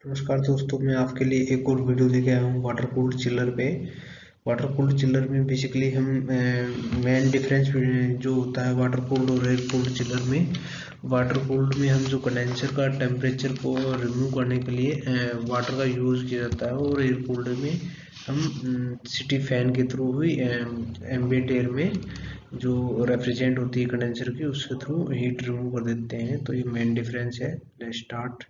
नमस्कार दोस्तों, मैं आपके लिए एक और वीडियो लेके आया हूँ वाटर कूल्ड चिल्लर पे। वाटर कूल्ड चिल्लर में बेसिकली हम मेन डिफरेंस जो होता है वाटर कूल्ड और एयर कूल्ड चिल्लर में, वाटर कूल्ड में हम जो कंडेंसर का टेम्परेचर को रिमूव करने के लिए वाटर का यूज़ किया जाता है, और एयर कूल्ड में हम सिटी फैन के थ्रू ही एम्बिएंट एयर में जो रेफ्रिजरेंट होती है कंडेंसर की, उसके थ्रू हीट रिमूव कर देते हैं। तो ये मेन डिफरेंस है। Let's start.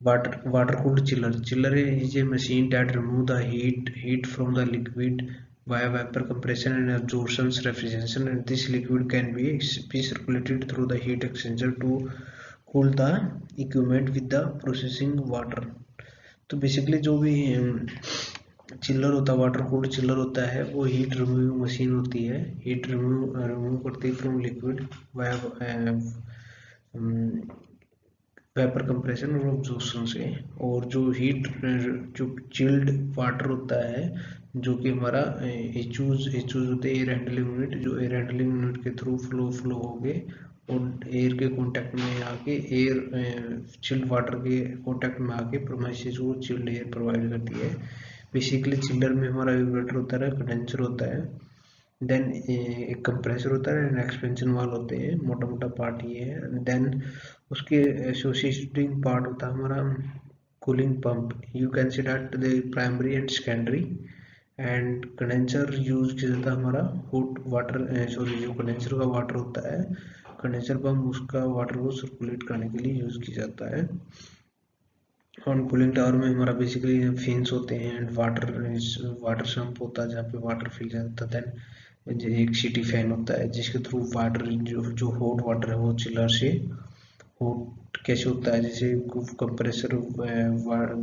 Water cooled chiller is a machine that remove the heat from the liquid via vapor compression and absorption refrigeration, and this liquid can be circulated through the heat exchanger to cool the equipment with the processing water. तो basically जो भी चिल्लर होता है, water cooled चिल्लर होता है, वो हीट रिमूविंग मशीन होती है। हीट रिमूव करती है from liquid via vapour compression और ऑब्जॉर्प्शन से। और जो हीट जो चिल्ड वाटर होता है, जो कि हमारा एचूज होते हैं, एयर हैंडलिंग यूनिट, जो एयर हैंडलिंग यूनिट के थ्रू फ्लो हो गए और एयर के कांटेक्ट में आके एयर चिल्ड वाटर के कांटेक्ट में आके प्रोमाइसिस को चिल्ड एयर प्रोवाइड करती है। बेसिकली चिल्लर में हमारा वेपरेटर होता है, कंडेंसर होता है, देन एक कंप्रेसर होता है एंड एक्सपेंशन वाल होते हैं। मोटा मोटा पार्ट ये है। देन उसके एसोसिएटिंग पार्ट होता है हमारा cooling pump. You can see that the primary and secondary. And condenser use किया जाता है हमारा हॉट वाटर, सॉरी, जो कंडेंसर का वाटर होता है, कंडेंसर पंप उसका वाटर को सर्कुलेट करने के लिए यूज किया जाता है। और कूलिंग टावर में हमारा बेसिकली फिन्स होते हैं एंड वाटर सम्प होता है जहाँ पे वाटर फिल जाता है। देन एक सिटी फैन होता है जिसके थ्रू वाटर जो हॉट वाटर है वो चिलर से हॉट कैसे होता है, जैसे कंप्रेसर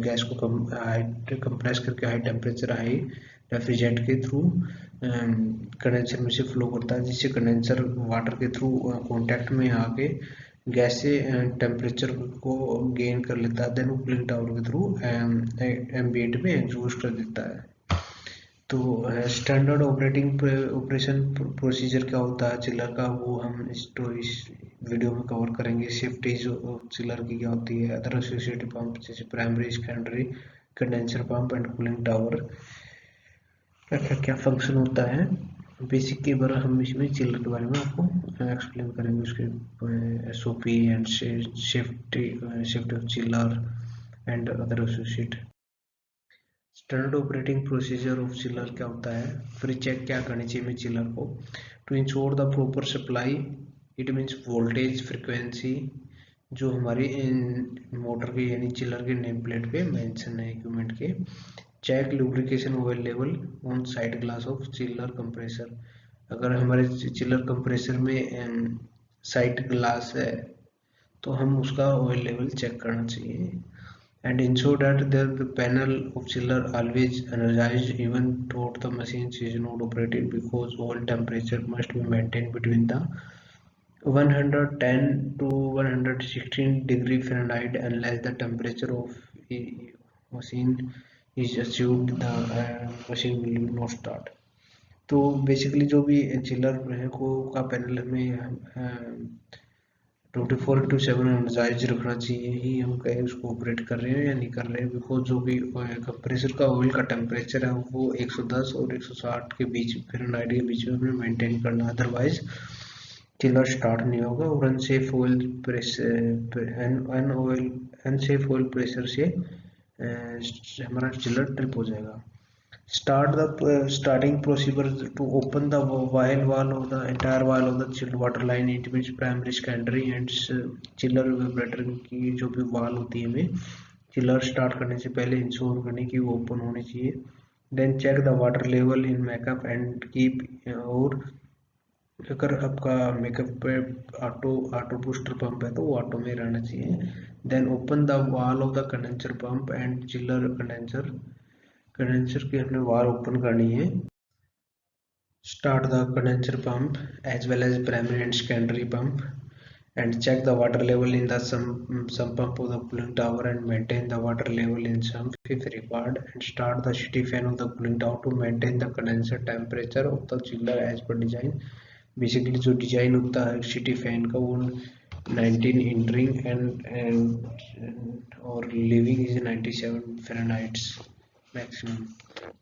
गैस को हाई कंप्रेस करके हाई टेम्परेचर हाई रेफ्रिजरेंट के थ्रू कंडेंसर में से फ्लो करता है, जिससे कंडेंसर वाटर के थ्रू कांटेक्ट में आके गैस से टेम्परेचर को गेन कर लेता है। देन वो कूलिंग टावर के थ्रू एम्बिएंट में एग्जॉस्ट कर देता है। तो स्टैंडर्ड ऑपरेशन प्रोसीजर क्या होता है चिलर का, वो हम इस वीडियो में कवर करेंगे। सेफ्टी जो चिलर की क्या होती है, अदर एसोसिएटेड पंप जैसे primary, secondary, condenser pump and cooling tower का क्या क्या फंक्शन होता है, बेसिक के बारे हम इसमें चिलर के बारे में आपको एक्सप्लेन करेंगे। उसके SOP and safety of chiller and other associate. Standard operating procedure of chiller क्या होता है, प्री चेक क्या करनी चाहिए में चिलर को। To ensure the proper supply, it means voltage, frequency, जो हमारी मोटर के यानी चिलर के नेम प्लेट पे मेंशन है इक्विपमेंट के। Check lubrication oil level on side glass of chiller compressor. अगर हमारे चिलर कंप्रेसर में साइड ग्लास है तो हम उसका ऑयल लेवल चेक करना चाहिए। And ensure that the panel of chiller always energized even though the machine is not operated, because all temperature must be maintained between the 110 to 116 degree Fahrenheit. Unless the temperature of a machine is achieved, the machine will not start. तो basically जो भी chiller है को का panel हमें 24/7 energise रखना चाहिए ही हम कहें उसको ऑपरेट कर रहे हैं या नहीं कर रहे हैं। बिकॉज जो भी कंप्रेसर का ऑयल का टेम्परेचर है वो 110 और 160 के बीच फ़ारेनहाइट के बीच में हमें मेंटेन करना, अदरवाइज चिलर स्टार्ट नहीं होगा और अनसेफ ऑयल प्रेशर से हमारा चिलर ट्रिप हो जाएगा। Starting procedure to open the vial valve of the entire valve of the chilled water line, it means primary, secondary and chiller evaporator की जो भी वाल होती है हमें चिलर स्टार्ट करने से पहले इंश्योर करने की वो ओपन होनी चाहिए। Then check the water level in makeup and keep, और अगर आपका मेकअप पे ऑटो बूस्टर पंप है तो वो ऑटो में रहना चाहिए। Then open the valve of the condenser pump and chiller condenser की हमने वाल ओपन करनी है। Start the condenser pump as well as primary and secondary pump, and check the water level in the sump pump of the cooling tower and maintain the water level in sump if required, and start the city fan of the cooling tower to maintain the condenser temperature of the chiller as per design। Basically जो design होता है city fan का वो 19 entering and or leaving is 97 Fahrenheit maximum.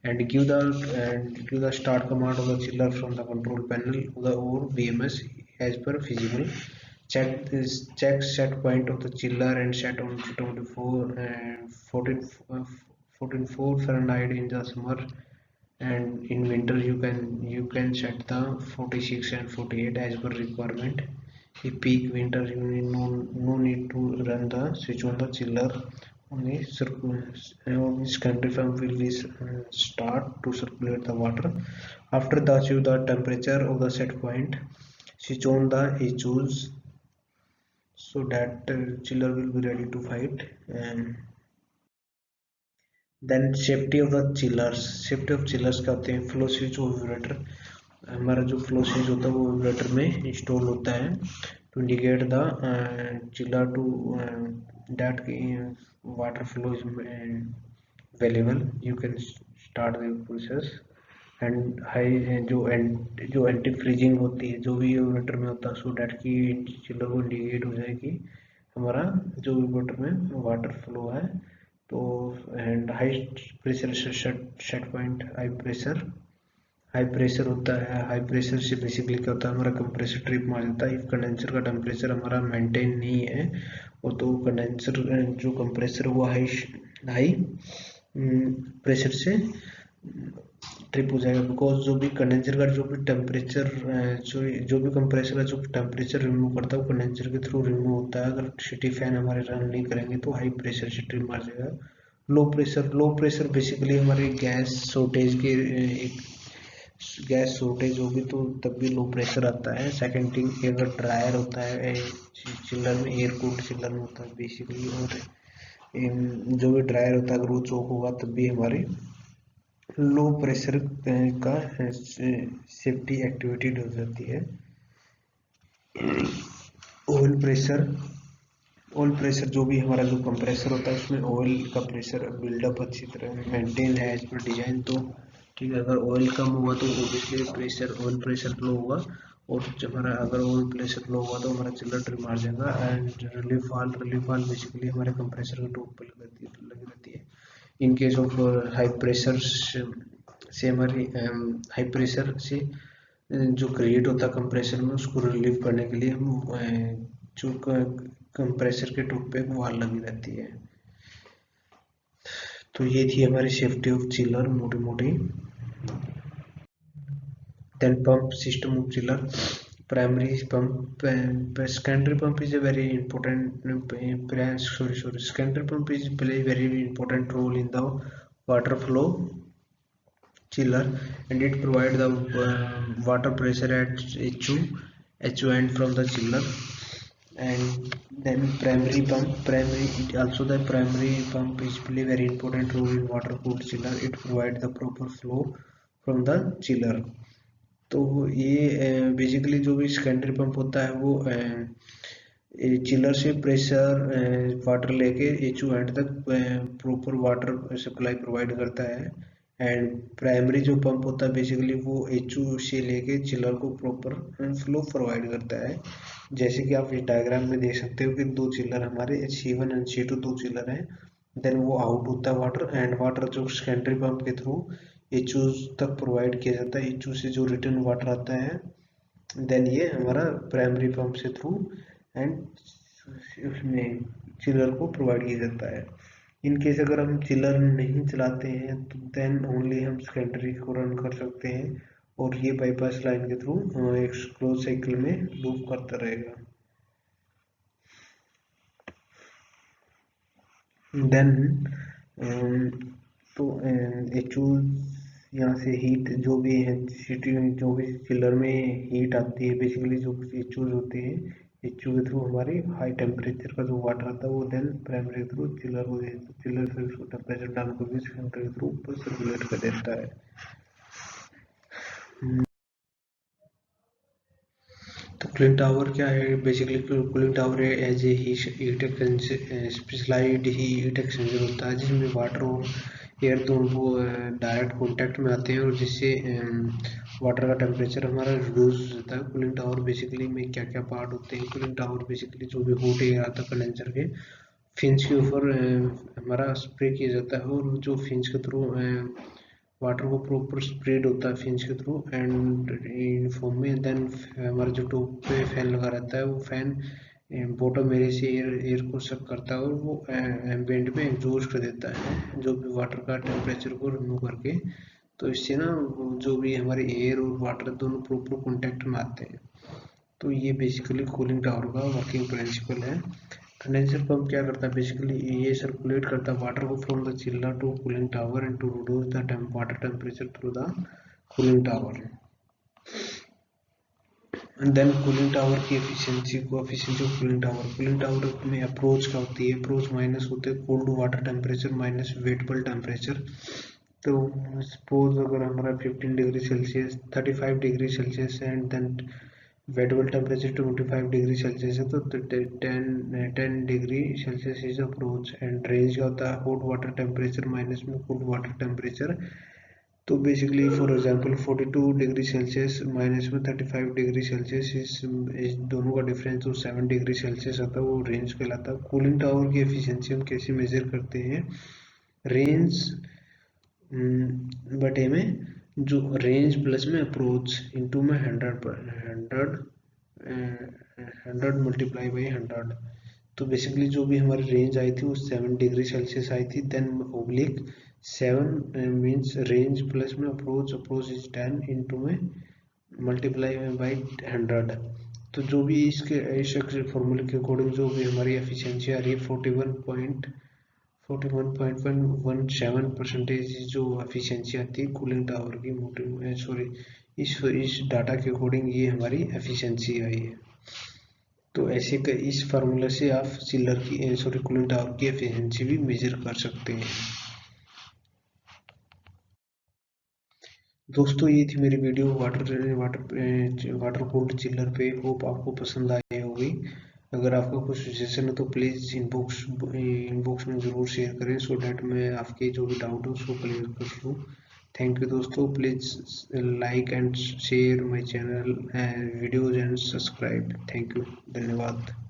And give the start command of the chiller from the control panel or BMS as per feasible. Check set point of the chiller and set on to 24 and 14 Fahrenheit in the summer, and in winter you can set the 46 and 48 as per requirement. In peak winter you need no need to run the switch on the chiller. Only secondary pump will be start to circulate the water. After the achieve the temperature of the set point, switch on the HOs so that chiller will be ready to fight. And then safety of the chillers, safety of chillers क्या होते हैं, flow switch और vibrator. हमारा जो flow switch होता है वो vibrator में इंस्टॉल होता है to indicate the chiller to that water flow is available, you can start the process. And high जो एंटी फ्रीजिंग होती है जो भी वाइब्रेटर में होता है, सो दैट की चिलर को इंडिकेट हो जाए कि हमारा जो वाइब्रेटर में वाटर फ्लो है। तो and high pressure set point, high pressure होता है। हाई प्रेशर से बेसिकली क्या होता है, हमारा कंप्रेसर ट्रिप मार जाता है। इफ कंडेंसर का टेम्परेचर हमारा मेंटेन नहीं है वो तो कंडेंसर जो कंप्रेसर वो हाई प्रेशर से ट्रिप हो जाएगा। बिकॉज जो भी कंडेंसर का जो भी टेम्परेचर जो भी कंप्रेसर का जो टेम्परेचर रिमूव करता है वो कंडेंसर के थ्रू रिमूव होता है। अगर सिटी फैन हमारे रन नहीं करेंगे तो हाई प्रेशर से ट्रिप मार जाएगा। लो प्रेशर बेसिकली हमारे गैस शॉर्टेज होगी तो तब भी लो प्रेशर आता है। सेकेंड थिंग, अगर ड्रायर होता है चिल्लर में, एयर कूल्ड चिल्लर में होता है बेसिकली, और जो भी ड्रायर होता है अगर वो चौक होगा तब भी हमारे लो प्रेशर का सेफ्टी एक्टिविटी हो जाती है। ऑयल प्रेशर जो भी हमारा जो कंप्रेसर होता है उसमें ऑयल का प्रेशर बिल्डअप अच्छी तरह मेंटेन है एज पर डिजाइन, तो ठीक है। अगर ऑयल कम होगा तो ऑब्वियसली ऑयल प्रेशर लो होगा, और जब हमारा अगर ऑयल प्रेशर लो होगा तो हमारा चिल्लर ट्रिप मार जाएगा। एंड रिलीफ वाल्व बेसिकली हमारे कंप्रेसर के टॉप पे लगी रहती है। In case of high pressure से हमारी हाई प्रेशर से जो क्रिएट होता है कंप्रेसर में उसको रिलीव करने के लिए हम जो कंप्रेसर के टॉप पे वाल लगी रहती है। तो ये थी हमारी सेफ्टी ऑफ चिलर मोटी मोटी। Then pump system of chiller, primary pump, secondary pump is a very important secondary pump is play very important role in the water flow chiller, and it provide the water pressure at HO end from the chiller. And then primary pump is play very important role in water cooled chiller. It provide the proper flow from the chiller. तो ये basically जो भी secondary pump होता है वो chiller से pressure water लेके HO and तक प्रॉपर वाटर सप्लाई प्रोवाइड करता है। एंड प्राइमरी जो पंप होता है बेसिकली वो HO से लेके चिलर को प्रॉपर फ्लो प्रोवाइड करता है। जैसे कि आप इस डायग्राम में देख सकते हो कि दो चिलर हमारे C1 एंड C2 दो चिलर हैं। देन वो आउट होता है वाटर, एंड वाटर जो सेकेंडरी पंप के थ्रू HO तक प्रोवाइड किया जाता है। HO से जो रिटर्न वाटर आता है देन ये हमारा प्राइमरी पंप से थ्रू एंड उसमें चिलर को प्रोवाइड किया जाता है। इन केस अगर हम चिलर नहीं चलाते हैं तो देन ओनली हम सेकेंडरी को रन कर सकते हैं, और ये बाईपास लाइन के थ्रू एक क्लोज साइकिल में लूप करता रहेगा। देन तो HO यहाँ से हीट जो भी है जो भी चिलर में हीट आती है बेसिकली जो HO होते हैं, HO के थ्रू हमारी हाई टेम्परेचर का जो वाटर आता है वो देन प्राइमरी के थ्रू चिलर को चिलर से उसको टेम्परेचर डाउन करके सेकेंडरी के थ्रू ऊपर सर्कुलेट कर देता है। तो कूलिंग टावर क्या है, basically cooling tower as a heat specialised heat exchanger होता है जिसमें वाटर और एयर दोनों डायरेक्ट कांटेक्ट में आते हैं और जिससे वाटर का टेम्परेचर हमारा रिड्यूस होता है। कूलिंग टावर बेसिकली में क्या क्या पार्ट होते हैं? कूलिंग टावर बेसिकली जो भी हॉट एयर आता है कंडेंसर के फिन्स के ऊपर हमारा स्प्रे किया जाता है, और जो फिन्स के थ्रू वाटर को प्रॉपर स्प्रेड होता है फिन्स के थ्रू एंड इन फॉर्म में। देन हमारा जो टॉप पे फैन लगा रहता है वो फैन बॉटम एरिया से एयर को सक करता है और वो एम्बिएंट में एग्जॉस्ट कर देता है जो भी वाटर का टेम्परेचर को रिमूव करके। तो इससे ना जो भी हमारे एयर और वाटर दोनों प्रॉपर कॉन्टेक्ट में आते हैं। तो ये बेसिकली कूलिंग टावर का वर्किंग प्रिंसिपल है। कंडेंसर पंप क्या करता है? बेसिकली ये सर्कुलेट करता है वाटर को from the chiller to cooling tower and to reduce the water temperature through the cooling tower. And then cooling tower की एफिशिएंसी ऑफ कूलिंग टावर में अप्रोच क्या होती है? अप्रोच माइनस होते हैं cold water temperature minus wet bulb temperature. तो suppose अगर हमारा 15 degree Celsius 35 degree Celsius and then wet bulb temperature 25 degree Celsius है, तो 10 degree Celsius is approach. And range क्या होता है? हॉट वाटर टेम्परेचर माइनस में कोल्ड वाटर टेम्परेचर। तो basically for example 42 degree Celsius minus में 35 डिग्री सेल्सियस इस दोनों का डिफरेंस जो 7 डिग्री सेल्सियस आता है वो रेंज कहलाता है। कूलिंग टावर की एफिशिएंसी हम कैसे मेजर करते हैं? रेंज बटे में जो रेंज प्लस में अप्रोच इंटू में 100 मल्टीप्लाई बाई 100। तो बेसिकली जो भी हमारी रेंज आई थी वो 7 डिग्री सेल्सियस आई थी। Then oblique 7 means range plus में अप्रोच, अप्रोच इज 10 इंटू में मल्टीप्लाई बाई 100। तो जो भी इसके इस फॉर्मूले के अकॉर्डिंग जो भी हमारी एफिशिएंसी आ रही है 41.17% जो एफिशिएंसी आती है कूलिंग टावर की सॉरी इस डाटा के अकॉर्डिंग ये हमारी एफिशिएंसी आई है। तो ऐसे इस फार्मूला से आप चिल्लर की सॉरी कूलिंग टावर की एफिशिएंसी भी मेजर कर सकते हैं। दोस्तों ये थी मेरी वीडियो वाटर कूल्ड चिल्लर पे। होप आपको पसंद आई होगी। अगर आपका कुछ सजेशन है तो प्लीज़ इनबॉक्स में ज़रूर शेयर करें सो डैट मैं आपके जो भी डाउट हो उसको क्लियर कर लूँ। थैंक यू दोस्तों। Please like and share my channel videos and subscribe. Thank you, धन्यवाद।